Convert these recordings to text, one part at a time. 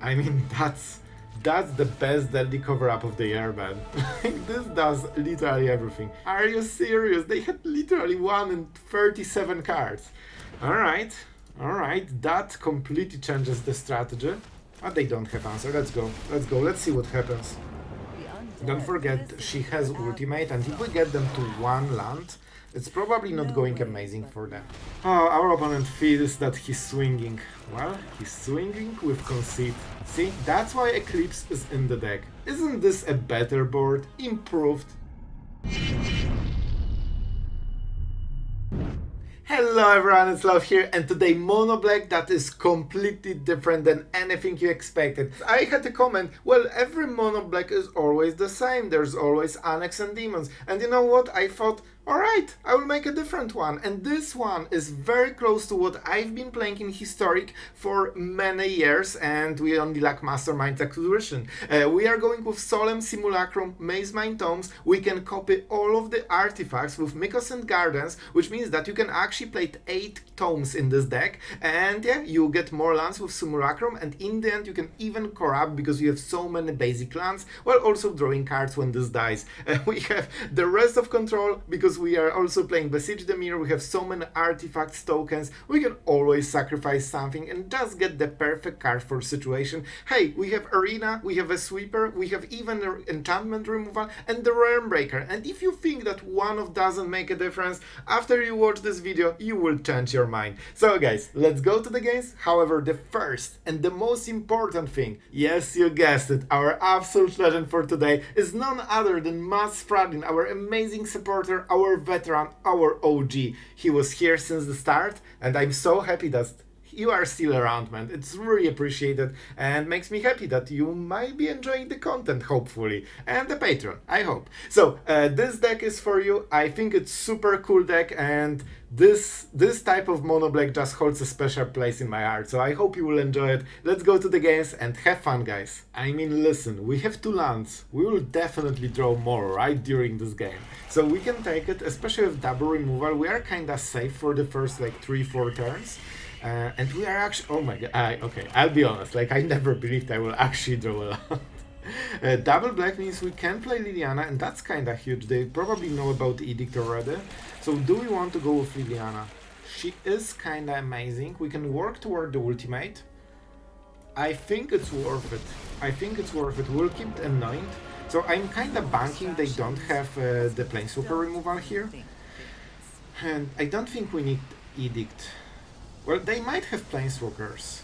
I mean, that's the best deadly cover-up of the year, man. Like, this does literally everything. Are you serious? They had literally 1 in 37 cards. Alright, that completely changes the strategy. But they don't have answer. Let's go, let's see what happens. Don't forget, she has ultimate, and if we get them to 1 land, it's probably not going amazing for them. Oh, our opponent feels that he's swinging. Well, he's swinging with conceit. See, that's why Eclipse is in the deck. Isn't this a better board? Improved? Hello everyone, it's Sloth here, and today mono black that is completely different than anything you expected. I had a comment, well, every mono black is always the same, there's always Annex and Demons, and you know what, I thought, alright, I will make a different one, and this one is very close to what I've been playing in Historic for many years, and we only lack Mastermind's acquisition. We are going with Solemn Simulacrum, Mazemind Tomes. We can copy all of the artifacts with Mycosynth Gardens, which means that you can actually play 8 tomes in this deck, and yeah, you get more lands with Simulacrum, and in the end you can even corrupt because you have so many basic lands, while also drawing cards when this dies. We have the rest of control because we are also playing Beseech the Mirror. We have so many artifacts, tokens, we can always sacrifice something and just get the perfect card for situation. Hey, we have Arena, we have a Sweeper, we have even an enchantment removal and the Realmbreaker, and if you think that one of doesn't make a difference, after you watch this video you will change your mind. So guys, let's go to the games. However, the first and the most important thing, yes, you guessed it, our absolute legend for today is none other than Mazemind, our amazing supporter, our veteran, our OG. He was here since the start, and I'm so happy that you are still around, man. It's really appreciated and makes me happy that you might be enjoying the content, hopefully, and the Patreon, I hope. So this deck is for you. I think it's super cool deck, and this type of mono black just holds a special place in my heart, so I hope you will enjoy it. Let's go to the games and have fun, guys. I mean, listen, we have 2 lands. We will definitely draw more, right, during this game. So we can take it, especially with double removal. We are kinda safe for the first like 3-4 turns. And we are actually, oh my god, okay, I'll be honest, like I never believed I will actually draw a lot. Double black means we can play Liliana, and that's kinda huge. They probably know about Edict already. So do we want to go with Liliana? She is kinda amazing. We can work toward the ultimate. I think it's worth it. We'll keep Anoint. So I'm kinda banking they don't have the Planeswalker removal here. And I don't think we need Edict. Well, they might have Planeswalkers,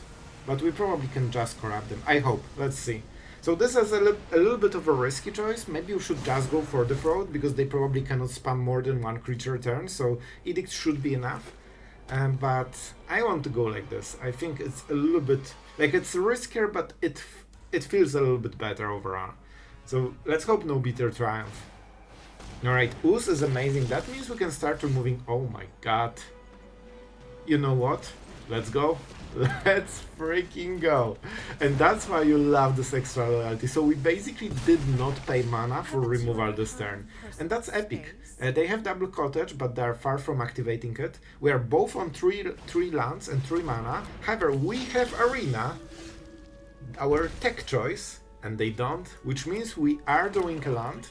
but we probably can just corrupt them. I hope. Let's see. So this is a little bit of a risky choice. Maybe we should just go for the fraud, because they probably cannot spam more than 1 creature a turn, so Edict should be enough. But I want to go like this. I think it's a little bit... like, it's riskier, but it feels a little bit better overall. So let's hope no bitter triumph. Alright, Ooze is amazing. That means we can start removing... oh my god. You know what? Let's go. Let's freaking go. And that's why you love this extra loyalty. So we basically did not pay mana for removal this turn. And that's epic. They have double cottage, but they are far from activating it. We are both on 3 lands and 3 mana. However, we have Arena, our tech choice, and they don't, which means we are drawing a land.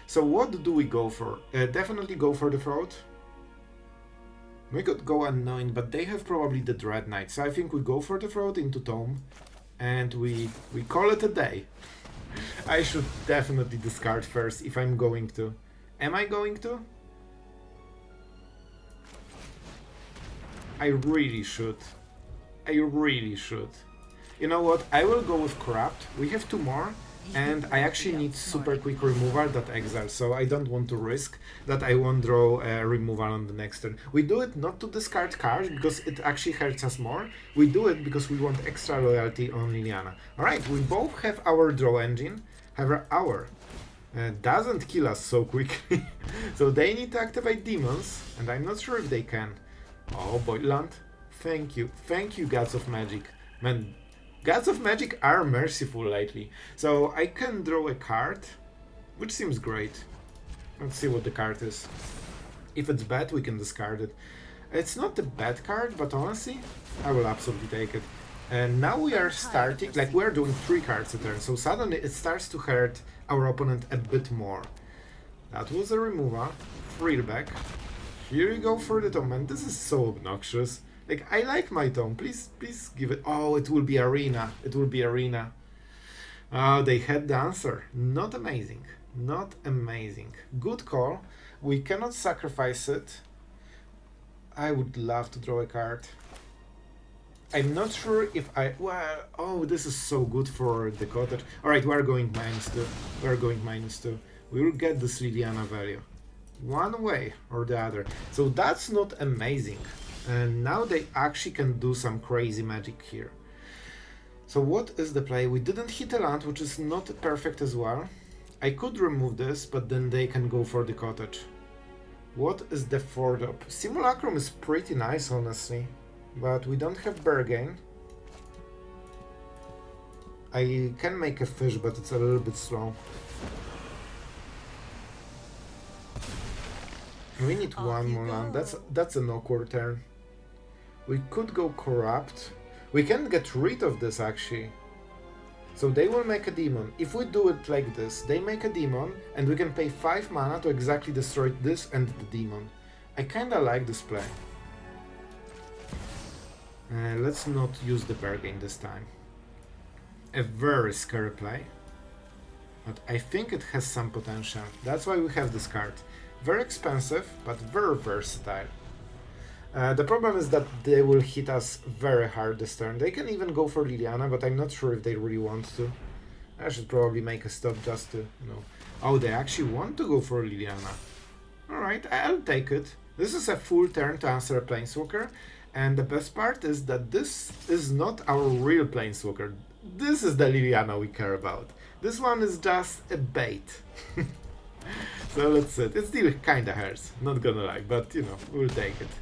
So what do we go for? Definitely go for the fraud. We could go Anoint, but they have probably the Dread Knight, so I think we go for the fraud into Tome, and we call it a day. I should definitely discard first if I'm going to. Am I going to? I really should. You know what? I will go with Corrupt. We have 2 more. And I actually need super quick removal that exiles, so I don't want to risk that I won't draw a removal on the next turn. We do it not to discard cards, because it actually hurts us more. We do it because we want extra loyalty on Liliana. Alright, we both have our draw engine, however our doesn't kill us so quickly. So they need to activate demons, and I'm not sure if they can. Oh boy, land. Thank you, Gods of Magic. Man, Gods of Magic are merciful lately. So I can draw a card, which seems great. Let's see what the card is. If it's bad, we can discard it. It's not a bad card, but honestly, I will absolutely take it. And now we are starting, like we're doing 3 cards a turn, so suddenly it starts to hurt our opponent a bit more. That was a removal. Real back. Here you go for the tome, man. This is so obnoxious. Like, I like my tome. Please give it. Oh, it will be Arena. It will be Arena. Oh, they had the answer. Not amazing. Not amazing. Good call. We cannot sacrifice it. I would love to draw a card. I'm not sure if I... Well, oh, this is so good for the cottage. Alright, we're going -2. We're going -2. We will get this Liliana value. One way or the other. So that's not amazing. And now they actually can do some crazy magic here. So what is the play? We didn't hit a land, which is not perfect as well. I could remove this, but then they can go for the cottage. What is the 4-drop? Simulacrum is pretty nice, honestly. But we don't have Bargain. I can make a fish, but it's a little bit slow. We need one more land. That's an awkward turn. We could go Corrupt. We can get rid of this, actually. So they will make a demon. If we do it like this, they make a demon, and we can pay 5 mana to exactly destroy this and the demon. I kinda like this play. Let's not use the Bargain this time. A very scary play. But I think it has some potential. That's why we have this card. Very expensive, but very versatile. The problem is that they will hit us very hard this turn. They can even go for Liliana, but I'm not sure if they really want to. I should probably make a stop just to, you know... Oh, they actually want to go for Liliana. Alright, I'll take it. This is a full turn to answer a Planeswalker. And the best part is that this is not our real Planeswalker. This is the Liliana we care about. This one is just a bait. So let's see. It still kinda hurts, not gonna lie, but you know, we'll take it.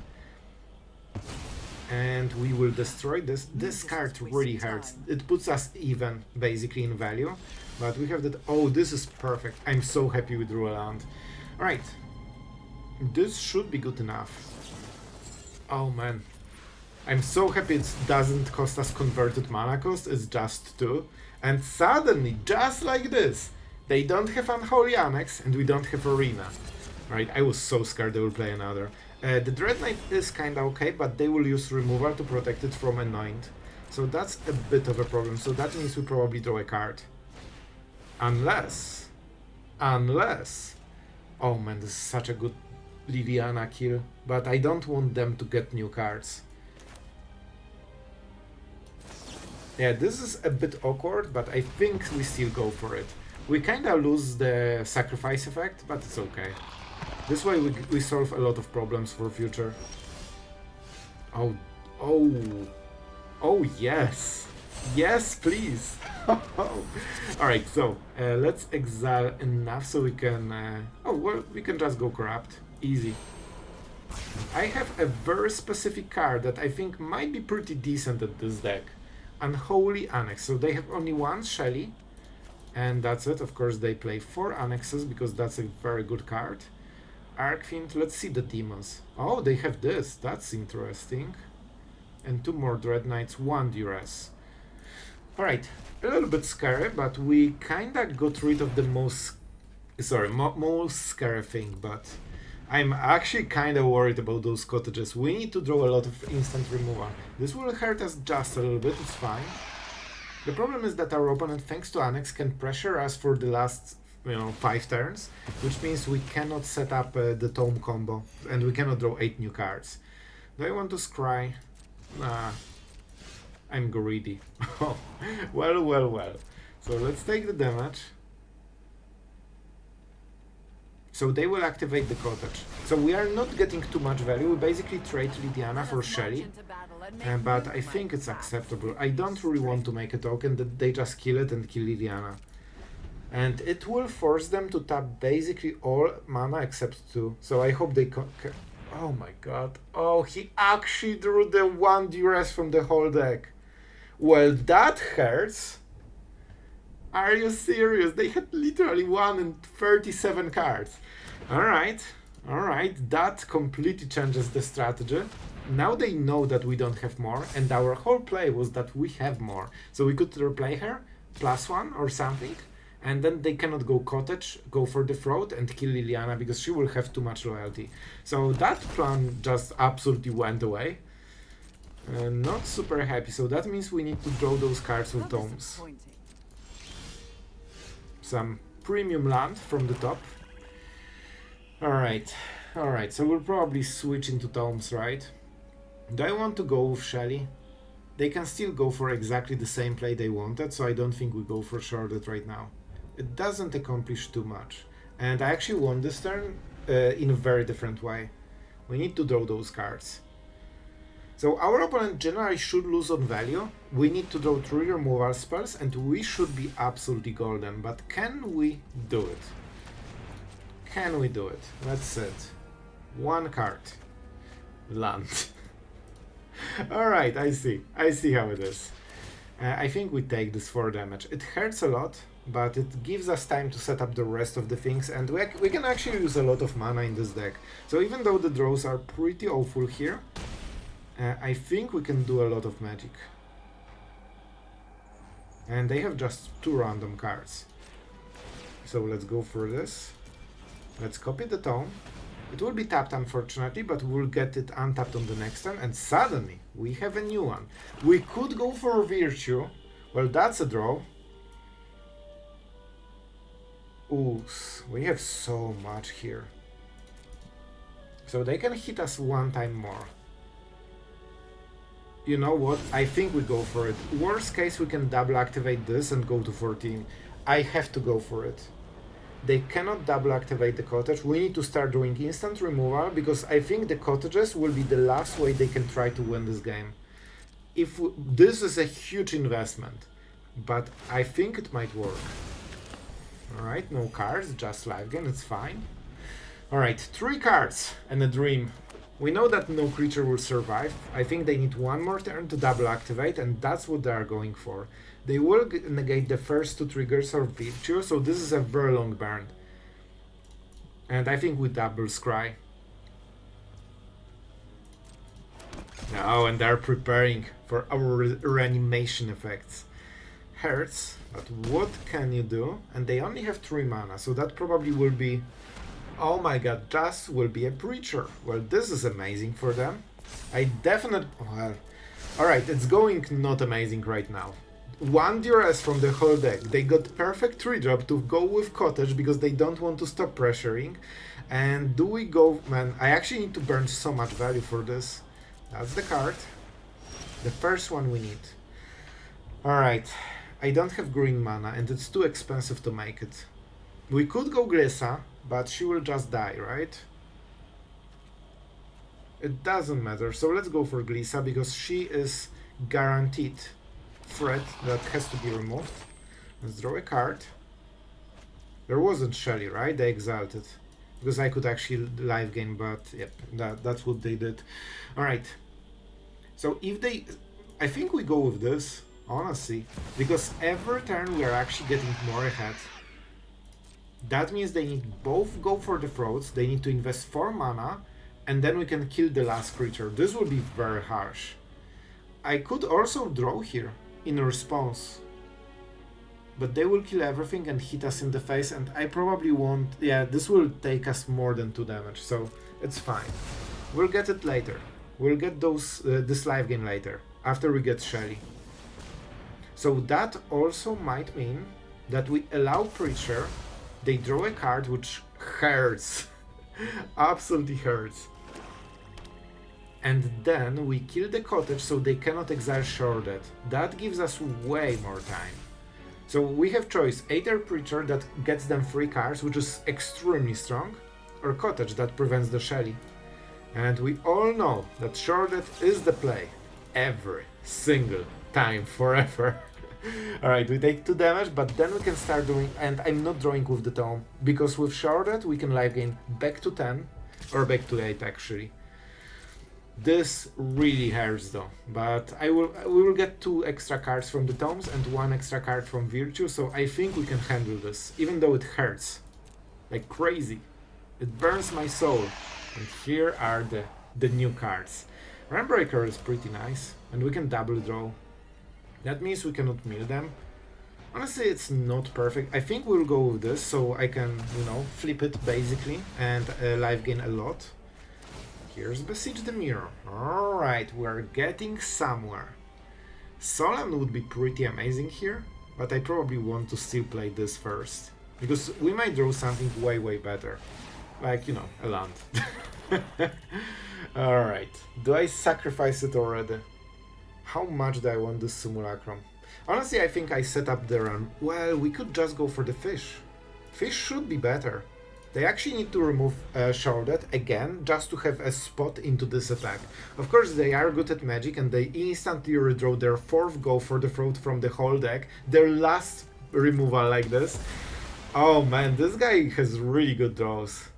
And we will destroy this. This card really hurts. It puts us even, basically, in value. But we have that... Oh, this is perfect. I'm so happy we drew a land. Alright. This should be good enough. Oh man. I'm so happy it doesn't cost us converted mana cost, it's just 2. And suddenly, just like this, they don't have Unholy Annex and we don't have Arena. Right, I was so scared they will play another. The Dread Knight is kinda okay, but they will use removal to protect it from Anoint. So that's a bit of a problem, so that means we probably draw a card. Unless... Oh man, this is such a good Liliana kill, but I don't want them to get new cards. Yeah, this is a bit awkward, but I think we still go for it. We kinda lose the sacrifice effect, but it's okay. This way we solve a lot of problems for future. Oh yes! Yes, please! Alright, so let's exile enough so we can... oh, well, we can just go Corrupt. Easy. I have a very specific card that I think might be pretty decent at this deck. Unholy Annex. So they have only one Shelly. And that's it. Of course, they play 4 Annexes because that's a very good card. Arcfiend, let's see the demons. Oh, they have this. That's interesting. And 2 more Dread Knights, 1 Duress. Alright, a little bit scary, but we kinda got rid of the most... Sorry, most scary thing, but... I'm actually kinda worried about those cottages. We need to draw a lot of instant removal. This will hurt us just a little bit, it's fine. The problem is that our opponent, thanks to Annex, can pressure us for the last, 5 turns, which means we cannot set up the Tome combo, and we cannot draw 8 new cards. Do I want to scry? Nah, I'm greedy. well. So let's take the damage. So they will activate the cottage. So we are not getting too much value. We basically trade Liliana for Shelly. But I think it's acceptable. I don't really want to make a token that they just kill it and kill Liliana. And it will force them to tap basically all mana except 2. So I hope they oh my god. Oh, he actually drew the 1 duress from the whole deck. Well, that hurts. Are you serious? They had literally 1 and 37 cards. Alright, that completely changes the strategy. now they know that we don't have more, and our whole play was that we have more. So we could replay her, +1 or something, and then they cannot go cottage, go for the throat, and kill Liliana because she will have too much loyalty. So that plan just absolutely went away. Not super happy, so that means we need to draw those cards with tomes. Some premium land from the top. Alright, so we'll probably switch into tomes, right? Do I want to go with Shelly? They can still go for exactly the same play they wanted, so I don't think we go for Sheoldred right now. It doesn't accomplish too much. And I actually won this turn in a very different way. We need to draw those cards. So our opponent generally should lose on value. We need to draw 3 removal spells and we should be absolutely golden. But can we do it? Can we do it? That's it. 1 card. Land. Alright, I see how it is. I think we take this 4 damage. It hurts a lot, but it gives us time to set up the rest of the things, and we can actually use a lot of mana in this deck. So even though the draws are pretty awful here, I think we can do a lot of magic. And they have just 2 random cards. So let's go for this. Let's copy the tome. It will be tapped unfortunately, but we'll get it untapped on the next turn, and suddenly we have a new one. We could go for Virtue. Well, that's a draw. Ooh, we have so much here. So they can hit us 1 time more. You know what? I think we go for it. Worst case, we can double activate this and go to 14. I have to go for it. They cannot double activate the cottage. We need to start doing instant removal because I think the cottages will be the last way they can try to win this game. This is a huge investment, but I think it might work. Alright, no cards, just live gain, it's fine. Alright, 3 cards and a dream. We know that no creature will survive. I think they need 1 more turn to double activate, and that's what they are going for. They will negate the first 2 triggers of Virtue, so this is a very long burn. And I think we double Scry. No, and they're preparing for our reanimation effects. Hurts, but what can you do? And they only have 3 mana, so that probably will be... Oh my god, Just will be a Preacher. Well, this is amazing for them. I definitely... Well, alright, it's going not amazing right now. 1 duress from the whole deck. They got perfect 3-drop to go with Cottage because they don't want to stop pressuring. And do we go... Man, I actually need to burn so much value for this. That's the card. The first one we need. Alright, I don't have green mana and it's too expensive to make it. We could go Glissa, but she will just die, right? It doesn't matter, so let's go for Glissa because she is guaranteed threat that has to be removed. Let's draw a card. There wasn't Shelly, right? They exalted. Because I could actually live gain, but yep, that's what they did. Alright. So if they... I think we go with this, honestly. Because every turn we are actually getting more ahead. That means they need both go for the throats, they need to invest 4 mana, and then we can kill the last creature. This will be very harsh. I could also draw here, in response. But they will kill everything and hit us in the face, and I probably won't... Yeah, this will take us more than 2 damage, so it's fine. We'll get it later. We'll get this live game later, after we get Shelly. So that also might mean that we allow Preacher. They draw a card which hurts. Absolutely hurts. And then we kill the cottage so they cannot exile Sheoldred. That gives us way more time. So we have choice, either Preacher that gets them 3 cards, which is extremely strong, or Cottage that prevents the Shelly. And we all know that Sheoldred is the play. Every single time, forever. Alright, we take 2 damage, but then we can start doing... And I'm not drawing with the Tome, because with Sheoldred we can live gain back to 10, or back to 8 actually. This really hurts though, but we will get 2 extra cards from the Tomes and 1 extra card from Virtue, so I think we can handle this, even though it hurts. Like crazy. It burns my soul. And here are the new cards. Realmbreaker is pretty nice, and we can double draw. That means we cannot mill them. Honestly, it's not perfect. I think we'll go with this, so I can, you know, flip it basically, and life gain a lot. Here's Beseech the Mirror. Alright, we're getting somewhere. Solemn would be pretty amazing here, but I probably want to still play this first, because we might draw something way better. Like, you know, a land. Alright, do I sacrifice it already? How much do I want this Simulacrum? Honestly, I think I set up the run. Well, we could just go for the fish. Fish should be better. They actually need to remove Sheoldred again, just to have a spot into this attack. Of course, they are good at magic, and they instantly redraw their 4th Go for the Throat from the whole deck. Their last removal like this. Oh man, this guy has really good draws.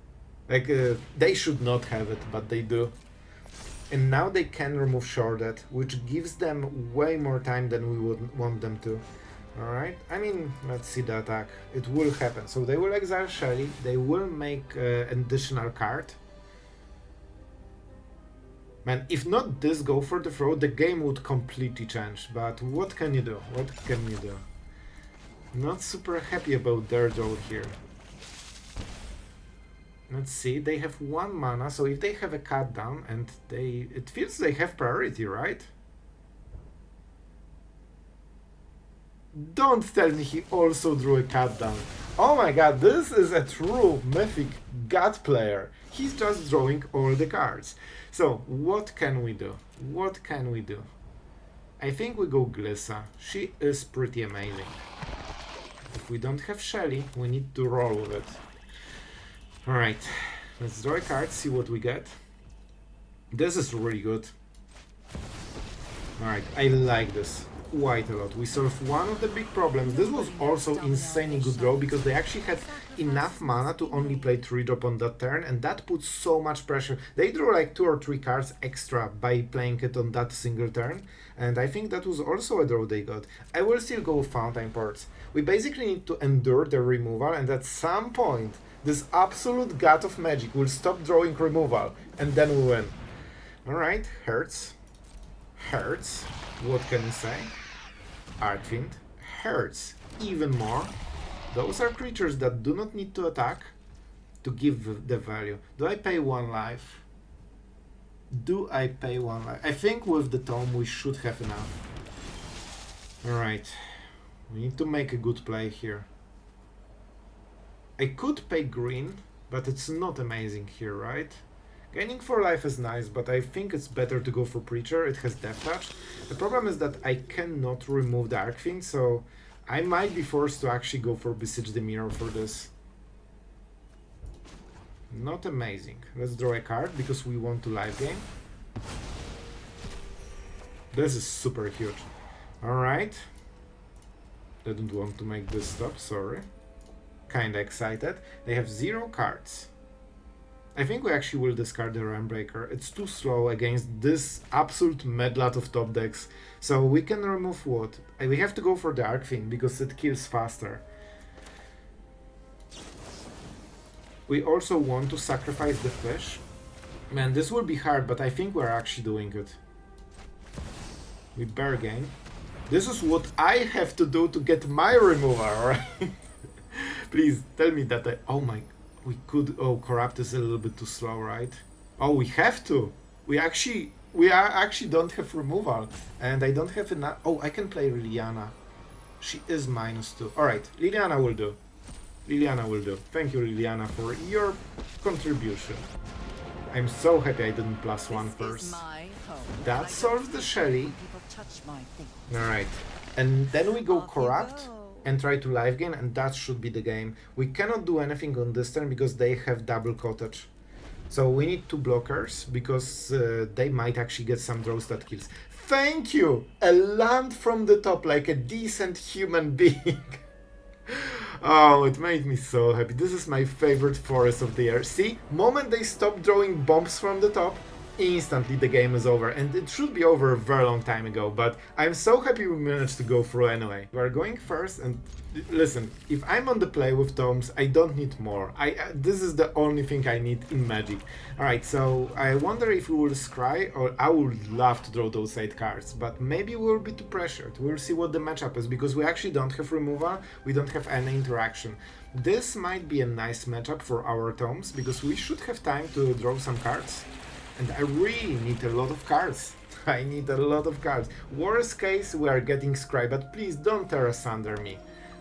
Like, they should not have it, but they do. And now they can remove Sheoldred, which gives them way more time than we would want them to. Alright, I mean, let's see the attack. It will happen. So they will exile Shelly, they will make an additional card. Man, if not this Go for the Throat, the game would completely change. But what can you do? What can you do? Not super happy about their draw here. Let's see, they have 1 mana, so if they have a cut down, and it feels they have priority, right? Don't tell me he also drew a cut down. Oh my god, this is a true mythic god player. He's just drawing all the cards. So, what can we do? What can we do? I think we go Glissa. She is pretty amazing. If we don't have Shelly, we need to roll with it. Alright, let's draw a card, see what we get. This is really good. Alright, I like this quite a lot. We solved one of the big problems. This was also insanely good draw, because they actually had enough mana to only play 3-drop on that turn, and that puts so much pressure. They drew like 2 or 3 cards extra by playing it on that single turn, and I think that was also a draw they got. I will still go with Fountainports. We basically need to endure the removal, and at some point this absolute god of magic will stop drawing removal, and then we win. Alright, hurts. Hurts. What can you say? Archfiend. Hurts. Even more. Those are creatures that do not need to attack to give the value. Do I pay 1 life? Do I pay 1 life? I think with the Tome we should have enough. Alright. We need to make a good play here. I could pay green, but it's not amazing here, right? Gaining 4 life is nice, but I think it's better to go for Preacher. It has Death Touch. The problem is that I cannot remove the Archfiend, so I might be forced to actually go for Beseech the Mirror for this. Not amazing. Let's draw a card, because we want to live game. This is super huge. Alright. Didn't want to make this stop, sorry. Kinda excited. They have 0 cards. I think we actually will discard the Realmbreaker. It's too slow against this absolute medlot of top decks. So we can remove what? We have to go for the Archfiend because it kills faster. We also want to sacrifice the fish. Man, this will be hard, but I think we're actually doing it. We bargain. This is what I have to do to get my removal, right? Please tell me that we could. Oh, Corrupt is a little bit too slow, right? Oh, we have to. We actually don't have removal, and I don't have enough. Oh, I can play Liliana. She is -2. All right, Liliana will do. Liliana will do. Thank you, Liliana, for your contribution. I'm so happy I didn't +1 first. That solves the Shelly. Alright. And then we go Corrupt and try to live gain, and that should be the game. We cannot do anything on this turn because they have double Cottage. So we need 2 blockers, because they might actually get some draws that kills. Thank you! A land from the top, like a decent human being. Oh, it made me so happy. This is my favorite forest of the year. See? Moment they stop drawing bombs from the top, instantly the game is over, and it should be over a very long time ago, but I'm so happy we managed to go through anyway. We're going first, and listen, if I'm on the play with tomes, I don't need more. This is the only thing I need in Magic. Alright, so I wonder if we will scry, or I would love to draw those 8 cards, but maybe we'll be too pressured. We'll see what the matchup is, because we actually don't have removal, we don't have any interaction. This might be a nice matchup for our tomes, because we should have time to draw some cards. And I really need a lot of cards. I need a lot of cards. Worst case, we are getting scry, but please don't tear us under me.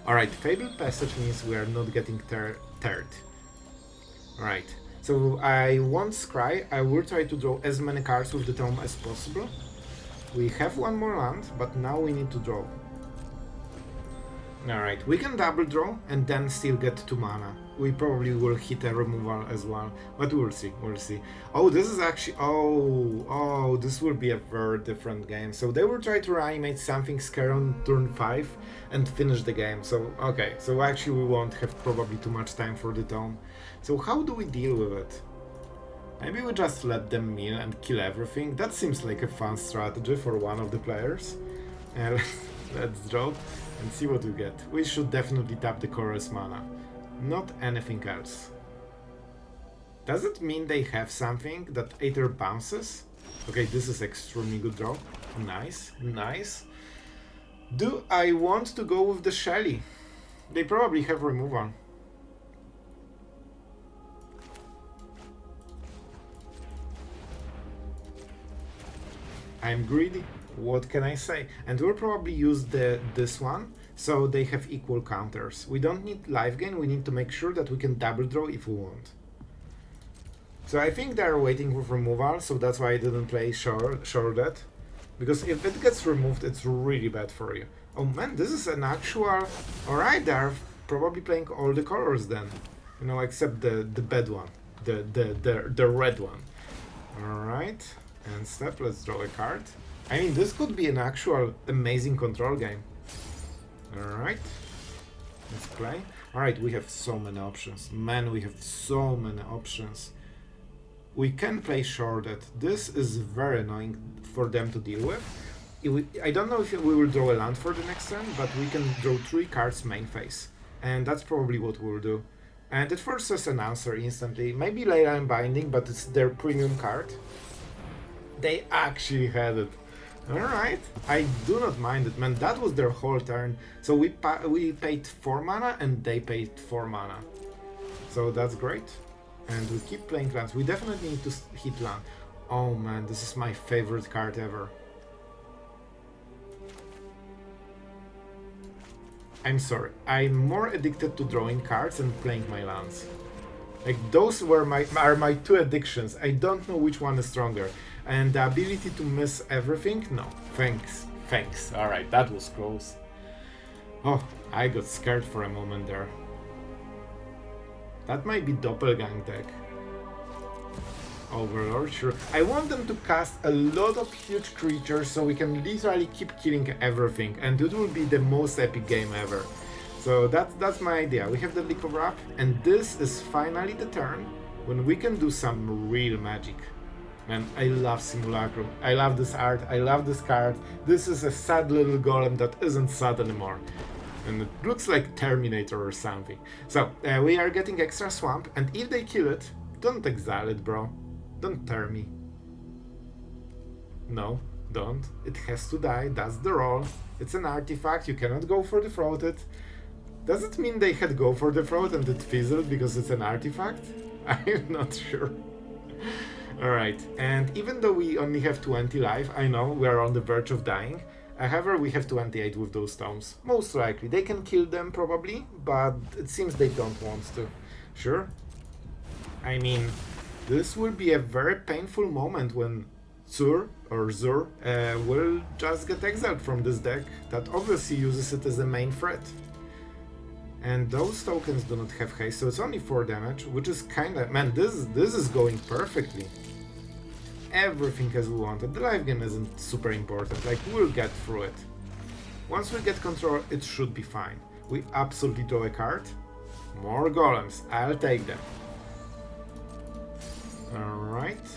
Alright, Fabled Passage means we are not getting teared. Alright, so I won't scry. I will try to draw as many cards with the tome as possible. We have one more land, but now we need to draw. Alright, we can double draw and then still get 2 mana. We probably will hit a removal as well, but we'll see, we'll see. Oh, this is actually, oh, this will be a very different game. So they will try to reanimate something scary on turn 5 and finish the game. So, okay, so actually we won't have probably too much time for the tome. So how do we deal with it? Maybe we just let them mill and kill everything. That seems like a fun strategy for one of the players. Let's draw and see what we get. We should definitely tap the chorus mana, not anything else. Does it mean they have something that Aether bounces? Okay, this is extremely good draw. Nice, nice. Do I want to go with the Shelly? They probably have removal. I'm greedy. What can I say? And we'll probably use this one, so they have equal counters. We don't need life gain, we need to make sure that we can double draw if we want. So I think they're waiting with removal, so that's why I didn't play Sheoldred. Because if it gets removed, it's really bad for you. Oh man, this is an actual... Alright, they're probably playing all the colors then. You know, except the bad one. The red one. Alright, and step, let's draw a card. I mean, this could be an actual amazing control game. Alright, let's play. Alright, we have so many options. Man, we have so many options. We can play Sheoldred. This is very annoying for them to deal with. I don't know if we will draw a land for the next turn, but we can draw 3 cards main phase. And that's probably what we'll do. And it forces an answer instantly. Maybe Leyline Binding, but it's their premium card. They actually had it. Alright, I do not mind it, man, that was their whole turn. So we paid 4 mana and they paid 4 mana. So that's great. And we keep playing lands. We definitely need to hit land. Oh man, this is my favorite card ever. I'm sorry, I'm more addicted to drawing cards and playing my lands. Like, those are my 2 addictions. I don't know which one is stronger. And the ability to miss everything? No. Thanks. Thanks. Alright, that was close. Oh, I got scared for a moment there. That might be Doppelgang deck. Overlord, sure. I want them to cast a lot of huge creatures so we can literally keep killing everything. And it will be the most epic game ever. So that's my idea. We have the Leak of Wrath, and this is finally the turn when we can do some real magic. Man, I love Simulacrum. I love this art. I love this card. This is a sad little golem that isn't sad anymore. And it looks like Terminator or something. So, we are getting extra swamp, and if they kill it, don't exile it, bro. Don't tear me. No, don't. It has to die. That's the role. It's an artifact. You cannot go for the throated. Does it mean they had go for the throat and it fizzled because it's an artifact? I'm not sure. Alright, and even though we only have 20 life, I know we are on the verge of dying. However, we have 28 with those tomes. Most likely. They can kill them probably, but it seems they don't want to. Sure. I mean, this will be a very painful moment when Zur will just get exiled from this deck that obviously uses it as a main threat. And those tokens do not have haste, so it's only 4 damage, which is kinda... Man, this is going perfectly. Everything as we wanted. The life gain isn't super important, like, we'll get through it. Once we get control, it should be fine. We absolutely draw a card. More golems, I'll take them. Alright.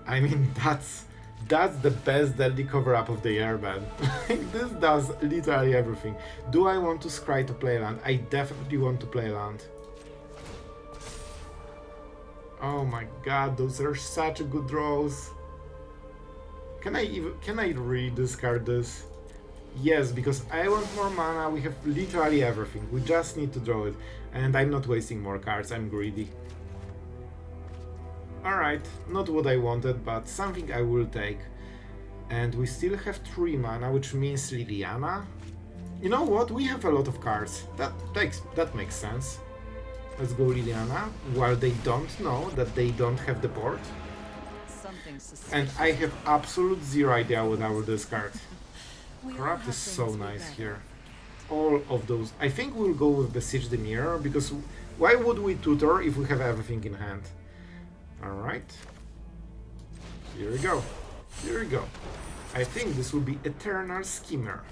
I mean, that's the best deadly cover-up of the year, man. This does literally everything. Do I want to scry to play land? I definitely want to play land. Oh my god, those are such good draws. Can I really discard this? Yes, because I want more mana, we have literally everything. We just need to draw it. And I'm not wasting more cards, I'm greedy. Alright, not what I wanted, but something I will take. And we still have 3 mana, which means Liliana. You know what? We have a lot of cards. That makes sense. Let's go Liliana, while they don't know that they don't have the board. And I have absolute zero idea what I will discard. Corrupt is so nice here. All of those. I think we'll go with Beseech the Mirror, because why would we tutor if we have everything in hand? Alright. Here we go. Here we go. I think this will be Eternal Schemer.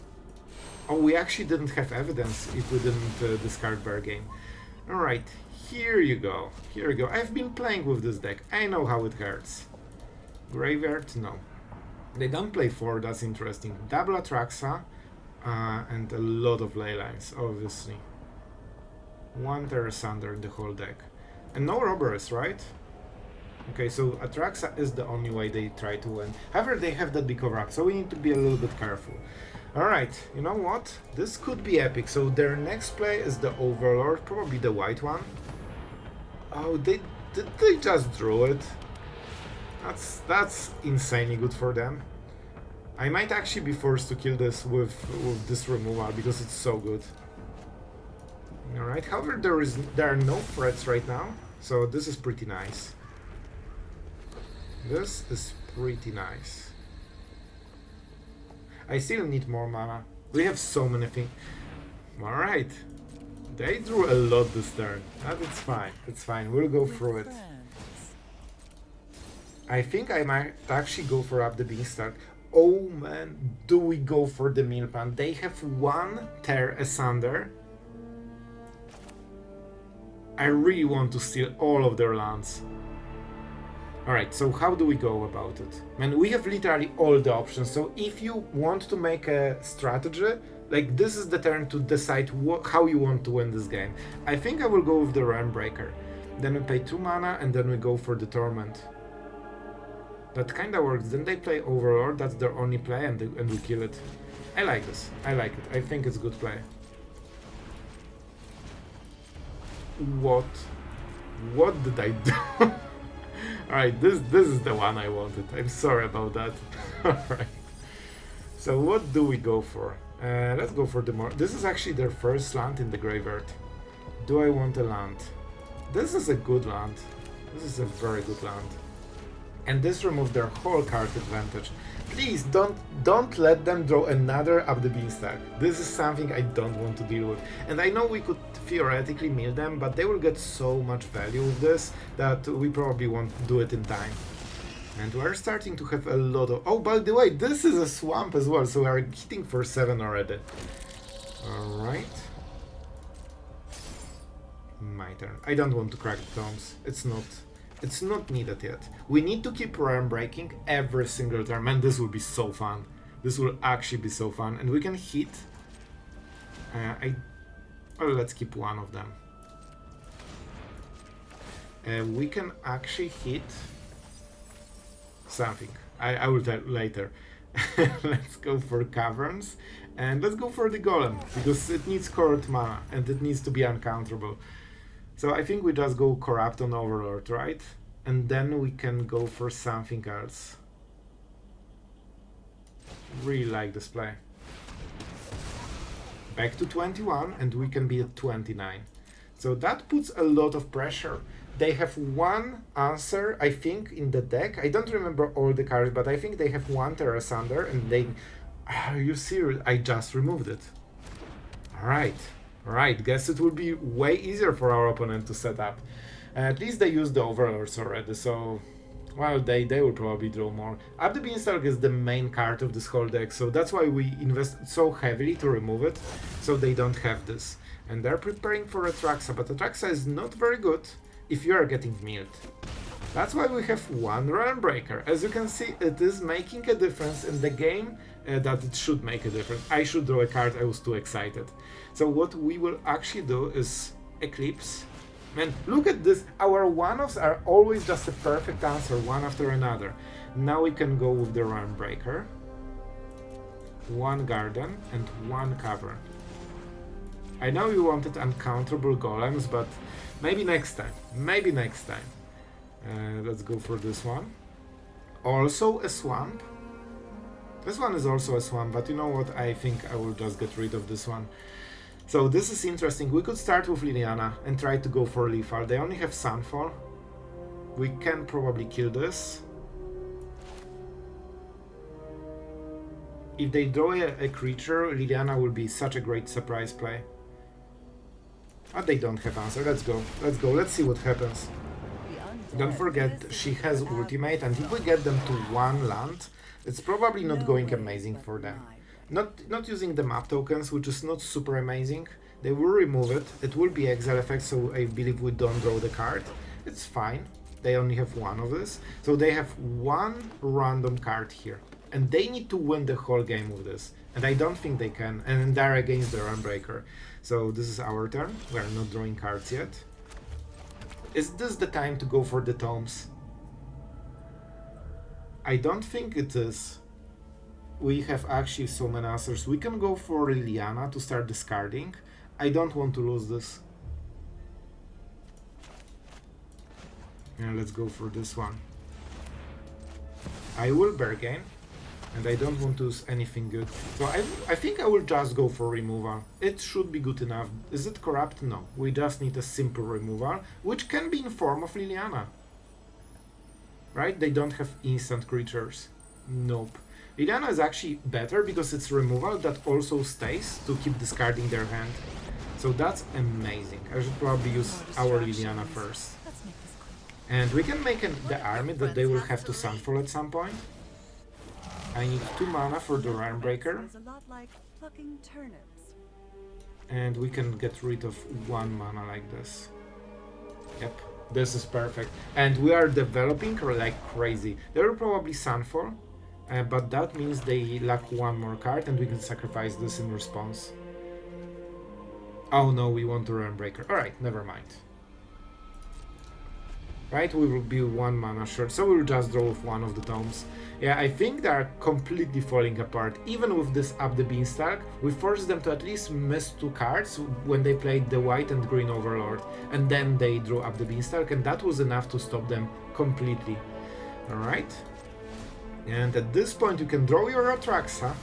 Oh, we actually didn't have evidence if we didn't discard Bargain. Alright, here you go. Here you go. I've been playing with this deck. I know how it hurts. Graveyard? No. They don't play 4, that's interesting. Double Atraxa and a lot of Leylines, obviously. 1 Terra Sunder in the whole deck. And no Robbers, right? Okay, so Atraxa is the only way they try to win. However, they have that big cover-up, so we need to be a little bit careful. Alright, you know what? This could be epic. So their next play is the Overlord, probably the white one. Oh, did they just draw it? That's insanely good for them. I might actually be forced to kill this with this removal because it's so good. Alright, however, there are no threats right now, so this is pretty nice. This is pretty nice. I still need more mana. We have so many things. Alright. They drew a lot this turn. It's fine. It's fine. We'll go through it. I think I might actually go for Up the Beanstalk. Oh man, do we go for the Milpan? They have 1 Tear Asunder. I really want to steal all of their lands. Alright, so how do we go about it? Man, we have literally all the options, so if you want to make a strategy, like this is the turn to decide how you want to win this game. I think I will go with the Realmbreaker. Then we pay 2 mana and then we go for the Torment. That kinda works. Then they play Overlord, that's their only play, and we kill it. I like this. I like it. I think it's good play. What did I do? Alright, this is the one I wanted. I'm sorry about that. Alright. So what do we go for? Let's go for the more... This is actually their first land in the graveyard. Do I want a land? This is a good land. This is a very good land. And this removes their whole card advantage. Please don't let them draw another Up the Beanstalk. This is something I don't want to deal with. And I know we could theoretically mill them, but they will get so much value with this that we probably won't do it in time. And we're starting to have a lot of... Oh, by the way, this is a swamp as well, so we are hitting for 7 already. Alright. My turn. I don't want to crack the tomes. It's not needed yet. We need to keep Realmbreaking every single turn. Man, this will be so fun. This will actually be so fun. And we can hit... Well, let's keep one of them. We can actually hit... something. I will tell later. Let's go for Caverns. And let's go for the Golem. Because it needs current mana. And it needs to be uncounterable. So I think we just go Corrupt on Overlord, right? And then we can go for something else. Really like this play. Back to 21 and we can be at 29. So that puts a lot of pressure. They have 1 answer, I think, in the deck. I don't remember all the cards, but I think they have 1 Terra Sunder and they... Are you serious? I just removed it. Alright. Right, guess it will be way easier for our opponent to set up. At least they used the Overlords already, so... Well, they will probably draw more. Up the Beanstalk is the main card of this whole deck, so that's why we invest so heavily to remove it, so they don't have this. And they're preparing for Atraxa, but Atraxa is not very good if you are getting milled. That's why we have one Realmbreaker. As you can see, it is making a difference in the game that it should make a difference. I should draw a card, I was too excited. So what we will actually do is Eclipse. Man, look at this, our one-offs are always just a perfect answer, one after another. Now we can go with the Realmbreaker. One Garden and one Cavern. I know you wanted uncounterable golems, but maybe next time, maybe next time. Let's go for this one. Also a swamp. This one is also a swamp, but you know what? I think I will just get rid of this one. So this is interesting. We could start with Liliana and try to go for lethal. They only have Sunfall. We can probably kill this. If they draw a creature, Liliana will be such a great surprise play. But they don't have answer. Let's go. Let's go. Let's see what happens. Don't forget, she has ultimate, and if we get them to one land, it's probably not going amazing for them. Not using the map tokens, which is not super amazing. They will remove it. It will be exile effect, so I believe we don't draw the card. It's fine. They only have one of this. So they have one random card here. And they need to win the whole game with this. And I don't think they can. And they're against the Realmbreaker. So this is our turn. We are not drawing cards yet. Is this the time to go for the tomes? I don't think it is. We have actually so many answers. We can go for Liliana to start discarding. I don't want to lose this. Yeah, let's go for this one. I will bargain, and I don't want to use anything good. So I think I will just go for removal. It should be good enough. Is it corrupt? No. We just need a simple removal, which can be in form of Liliana. Right? They don't have instant creatures. Nope. Liliana is actually better because it's removal that also stays to keep discarding their hand. So that's amazing. I should probably use our Liliana first. And we can make the army that they will have to Sunfall at some point. I need 2 mana for the Realmbreaker. And we can get rid of 1 mana like this. Yep, this is perfect. And we are developing like crazy. They will probably Sunfall, but that means they lack 1 more card and we can sacrifice this in response. Oh no, we want the Realmbreaker. Alright, never mind. Right, we will be 1 mana short, so we'll just draw with 1 of the tomes. Yeah, I think they are completely falling apart. Even with this Up the Beanstalk, we forced them to at least miss 2 cards when they played the white and green Overlord. And then they drew Up the Beanstalk, and that was enough to stop them completely. Alright. And at this point you can draw your Atraxa.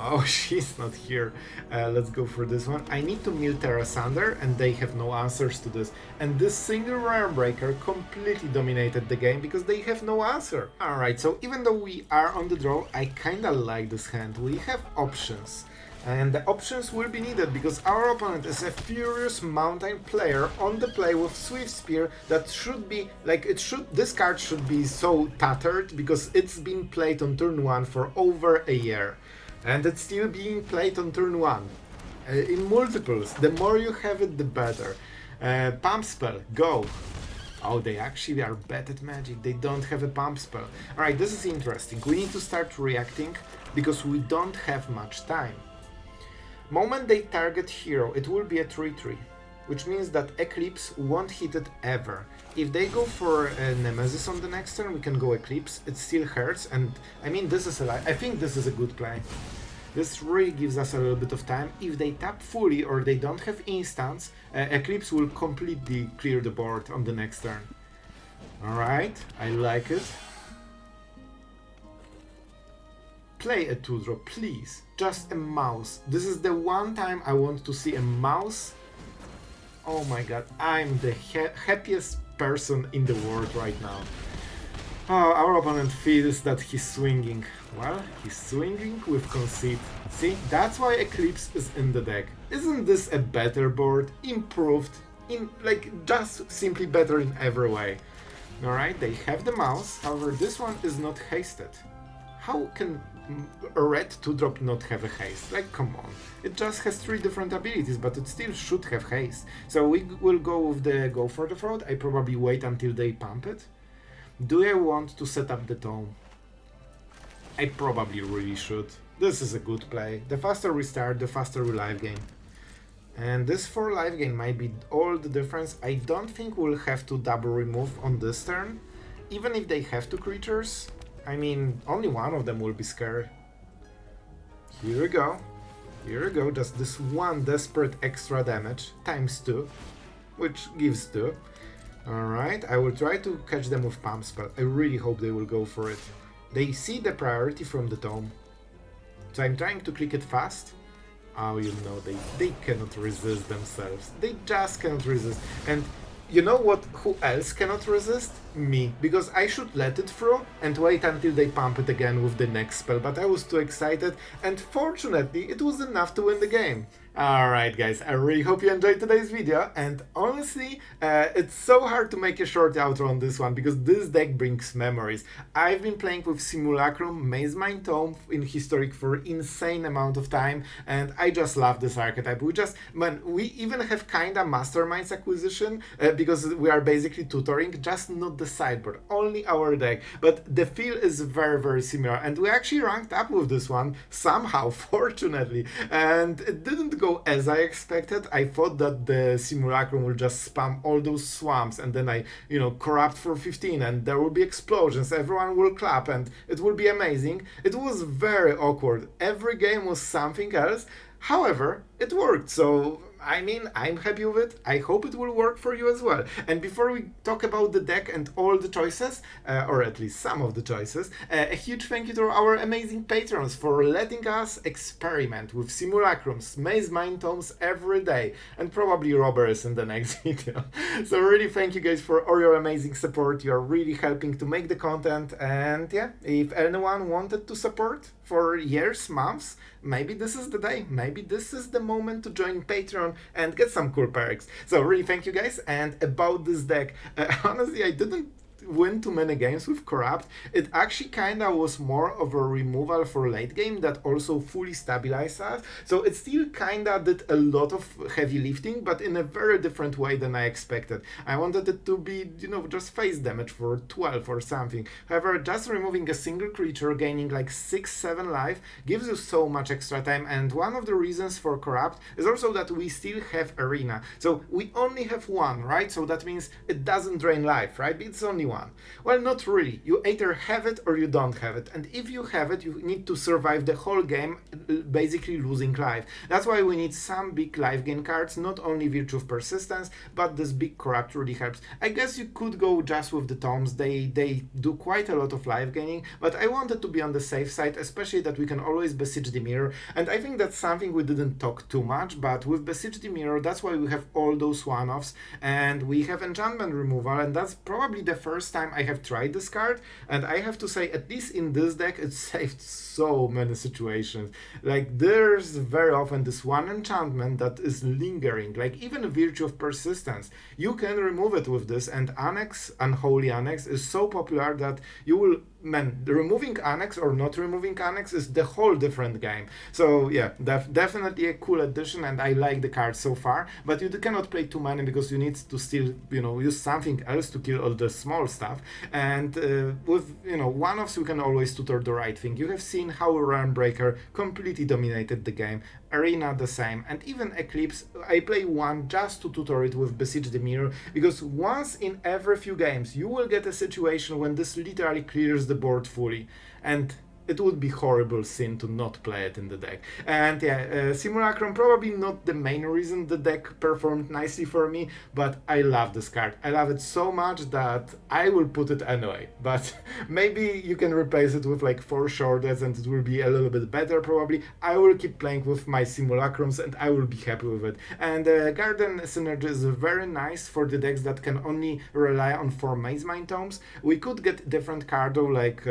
Oh, she's not here. Let's go for this one. I need to mill Terra Sunder, and they have no answers to this. And this single Realmbreaker completely dominated the game because they have no answer. Alright, so even though we are on the draw, I kinda like this hand. We have options. And the options will be needed because our opponent is a furious mountain player on the play with Swift Spear that should be, like, this card should be so tattered because it's been played on turn 1 for over a year. And it's still being played on turn 1. In multiples, the more you have it, the better. Pump spell, go! Oh, they actually are bad at magic, they don't have a pump spell. Alright, this is interesting. We need to start reacting because we don't have much time. Moment they target hero, it will be a 3/3. Which means that Eclipse won't hit it ever. If they go for Nemesis on the next turn, we can go Eclipse. It still hurts, and I mean, I think this is a good play. This really gives us a little bit of time. If they tap fully or they don't have instants, Eclipse will completely clear the board on the next turn. Alright, I like it. Play a 2-drop, please. Just a mouse. This is the one time I want to see a mouse. Oh my god, I'm the happiest person in the world right now. Oh, our opponent feels that he's swinging. Well, he's swinging with conceit. See, that's why Eclipse is in the deck. Isn't this a better board? Improved? Just simply better in every way. Alright, they have the mouse, however this one is not hasted. How can a red 2-drop not have a haste? Like, come on. It just has 3 different abilities, but it still should have haste. So we will go with the Go for the Fraud. I probably wait until they pump it. Do I want to set up the tome? I probably really should. This is a good play. The faster we start, the faster we live game. And this 4 live game might be all the difference. I don't think we'll have to double remove on this turn. Even if they have 2 creatures, I mean, only one of them will be scared. Here we go. Here we go, just this one desperate extra damage, times 2, which gives 2. Alright, I will try to catch them with Pump Spell. I really hope they will go for it. They see the priority from the tome. So I'm trying to click it fast. Oh, you know, they cannot resist themselves. They just cannot resist. And you know what? Who else cannot resist? Me. Because I should let it through and wait until they pump it again with the next spell. But I was too excited, and fortunately it was enough to win the game. Alright guys, I really hope you enjoyed today's video, and honestly, it's so hard to make a short outro on this one, because this deck brings memories. I've been playing with Simulacrum, Mazemind Tome in Historic for insane amount of time, and I just love this archetype. We even have kinda Masterminds acquisition, because we are basically tutoring, just not the sideboard, only our deck. But the feel is very, very similar, and we actually ranked up with this one, somehow, fortunately, and it didn't go as I expected. I thought that the Simulacrum will just spam all those swamps, and then I, corrupt for 15, and there will be explosions, everyone will clap, and it will be amazing. It was very awkward. Every game was something else. However, it worked, so I mean, I'm happy with it. I hope it will work for you as well. And before we talk about the deck and all the choices, or at least some of the choices, a huge thank you to our amazing patrons for letting us experiment with Simulacrums, Mazemind Tomes every day, and probably robbers in the next video. So really thank you guys for all your amazing support. You are really helping to make the content, and yeah, if anyone wanted to support for years, months, maybe this is the day, maybe this is the moment to join Patreon and get some cool perks. So really thank you guys. And about this deck, honestly, I didn't win too many games with Corrupt. It actually kinda was more of a removal for late game that also fully stabilized us. So it still kinda did a lot of heavy lifting, but in a very different way than I expected. I wanted it to be, just face damage for 12 or something. However, just removing a single creature, gaining like 6-7 life, gives you so much extra time. And one of the reasons for Corrupt is also that we still have Arena. So we only have one, right? So that means it doesn't drain life, right? It's only one. Well, not really. You either have it or you don't have it. And if you have it, you need to survive the whole game, basically losing life. That's why we need some big life gain cards, not only Virtue of Persistence, but this big Corrupt really helps. I guess you could go just with the tomes. They do quite a lot of life gaining, but I wanted to be on the safe side, especially that we can always Beseech the Mirror. And I think that's something we didn't talk too much, but with Beseech the Mirror, that's why we have all those one-offs, and we have enchantment removal, and that's probably the first time I have tried this card, and I have to say, at least in this deck, it saved so many situations. Like, there's very often this one enchantment that is lingering, like even a Virtue of Persistence. You can remove it with this, and Annex, Unholy Annex, is so popular that you will, removing Annex or not removing Annex is the whole different game. So yeah, definitely a cool addition, and I like the card so far, but you cannot play too many because you need to still, use something else to kill all the small stuff. And with, one-offs, you can always tutor the right thing. You have seen how Realmbreaker completely dominated the game, Arena the same, and even Eclipse, I play one just to tutor it with Beseech the Mirror, because once in every few games you will get a situation when this literally clears the board fully, and it would be horrible sin to not play it in the deck. And yeah, Simulacrum probably not the main reason the deck performed nicely for me, but I love this card. I love it so much that I will put it anyway. But maybe you can replace it with like 4 Sheoldreds and it will be a little bit better probably. I will keep playing with my Simulacrums and I will be happy with it. And Garden Synergy is very nice for the decks that can only rely on 4 Mazemind Tomes. We could get different card though, like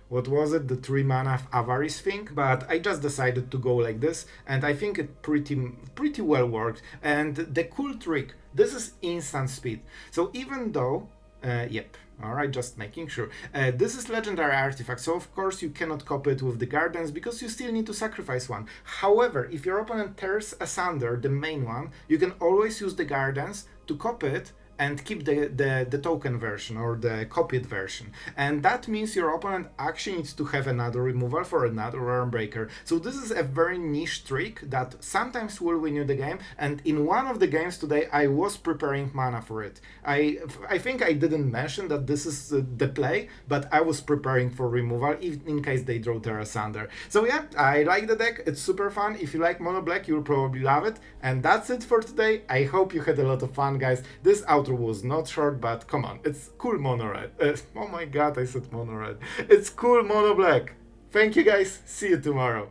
what was it, the 3 mana Avarice thing, but I just decided to go like this, and I think it pretty well worked. And the cool trick, this is instant speed. So even though, yep, alright, just making sure. This is legendary artifact, so of course you cannot copy it with the Gardens because you still need to sacrifice one. However, if your opponent tears asunder the main one, you can always use the Gardens to copy it and keep the token version or the copied version. And that means your opponent actually needs to have another removal for another Realmbreaker. So this is a very niche trick that sometimes will win you the game, and in one of the games today I was preparing mana for it. I think I didn't mention that this is the play, but I was preparing for removal in case they draw Terra Sunder. So yeah, I like the deck, it's super fun. If you like mono black, you'll probably love it. And that's it for today. I hope you had a lot of fun, guys. This outro was not short, but come on, it's cool mono red. Oh my god, I said mono red. It's cool mono black. Thank you guys, see you tomorrow.